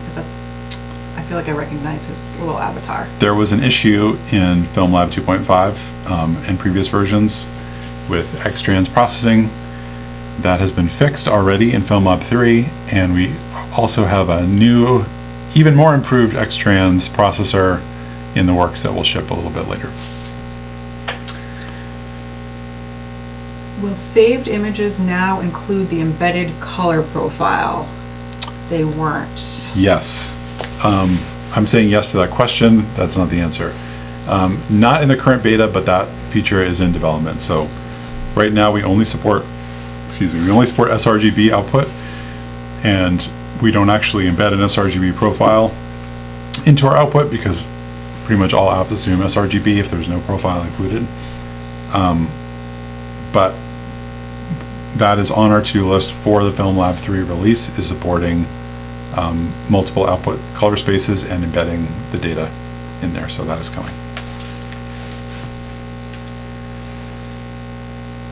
I feel like I recognize his little avatar. there was an issue in FilmLab 2.5 and previous versions with X-Trans processing that has been fixed already in FilmLab 3, and we also have a new, even more improved X-Trans processor in the works that will ship a little bit later. Will saved images now include the embedded color profile? They weren't. Yes. I'm saying yes to that question. That's not the answer. Not in the current beta, but that feature is in development. So right now we only support sRGB output, and we don't actually embed an sRGB profile into our output because pretty much all apps assume sRGB if there's no profile included. But that is on our to-do list for the FilmLab 3 release, is supporting multiple output color spaces and embedding the data in there, so that is coming.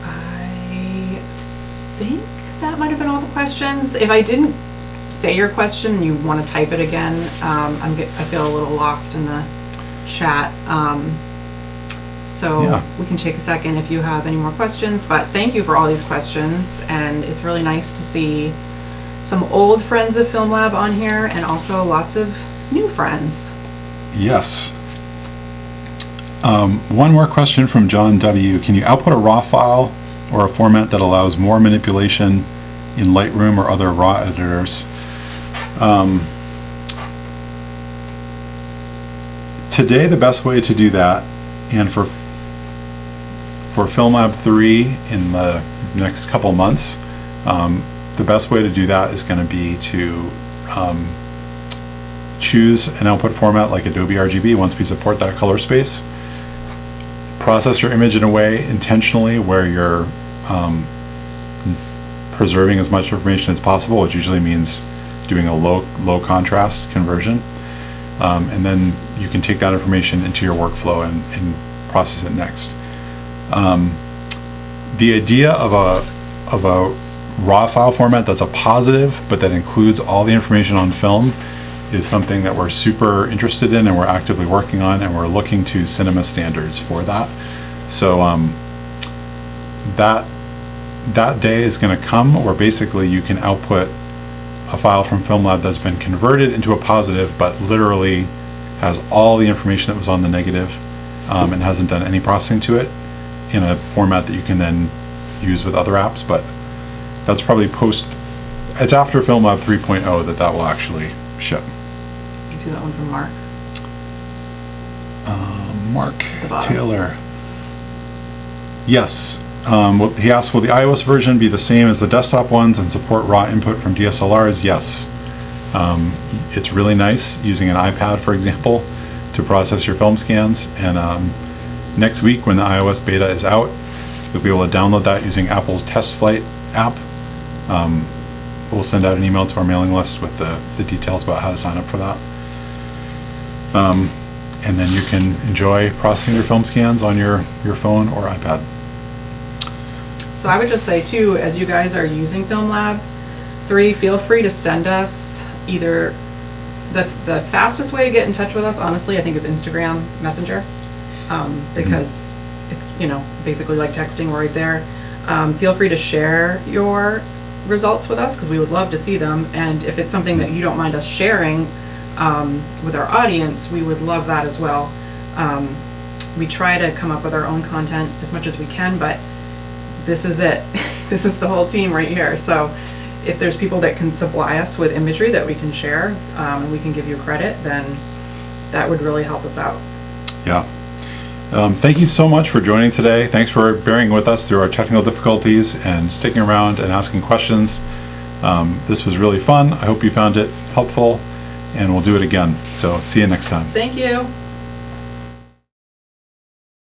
I think that might have been all the questions. If I didn't say your question and you want to type it again, I feel a little lost in the chat. So Yeah. we can take a second if you have any more questions, but thank you for all these questions, and it's really nice to see some old friends of FilmLab on here and also lots of new friends. Yes. One more question from John W. Can you output a RAW file or a format that allows more manipulation in Lightroom or other RAW editors? Today, the best way to do that, and for FilmLab 3 in the next couple months, the best way to do that is going to be to choose an output format like Adobe RGB once we support that color space. Process your image in a way intentionally where you're preserving as much information as possible, which usually means doing a low contrast conversion. And then you can take that information into your workflow and process it next. The idea of a RAW file format that's a positive but that includes all the information on film is something that we're super interested in and we're actively working on, and we're looking to cinema standards for that. So that day is going to come where basically you can output a file from FilmLab that's been converted into a positive but literally has all the information that was on the negative and hasn't done any processing to it in a format that you can then use with other apps. But that's probably it's after FilmLab 3.0 that will actually ship. You see that one from Mark? Mark Taylor. Yes. He asked, will the iOS version be the same as the desktop ones and support raw input from DSLRs? Yes. It's really nice using an iPad, for example, to process your film scans. And next week, when the iOS beta is out, you'll be able to download that using Apple's Test Flight app. We'll send out an email to our mailing list with the details about how to sign up for that. And then you can enjoy processing your film scans on your phone or iPad. So I would just say too, as you guys are using FilmLab 3, feel free to send us either the fastest way to get in touch with us, honestly, I think is Instagram Messenger, because it's, basically like texting right there. Feel free to share your results with us because we would love to see them. And if it's something that you don't mind us sharing with our audience, we would love that as well. We try to come up with our own content as much as we can, but this is it. This is the whole team right here. So if there's people that can supply us with imagery that we can share and we can give you credit, then that would really help us out. Yeah. Thank you so much for joining today. Thanks for bearing with us through our technical difficulties and sticking around and asking questions. This was really fun. I hope you found it helpful, and we'll do it again. So see you next time. Thank you.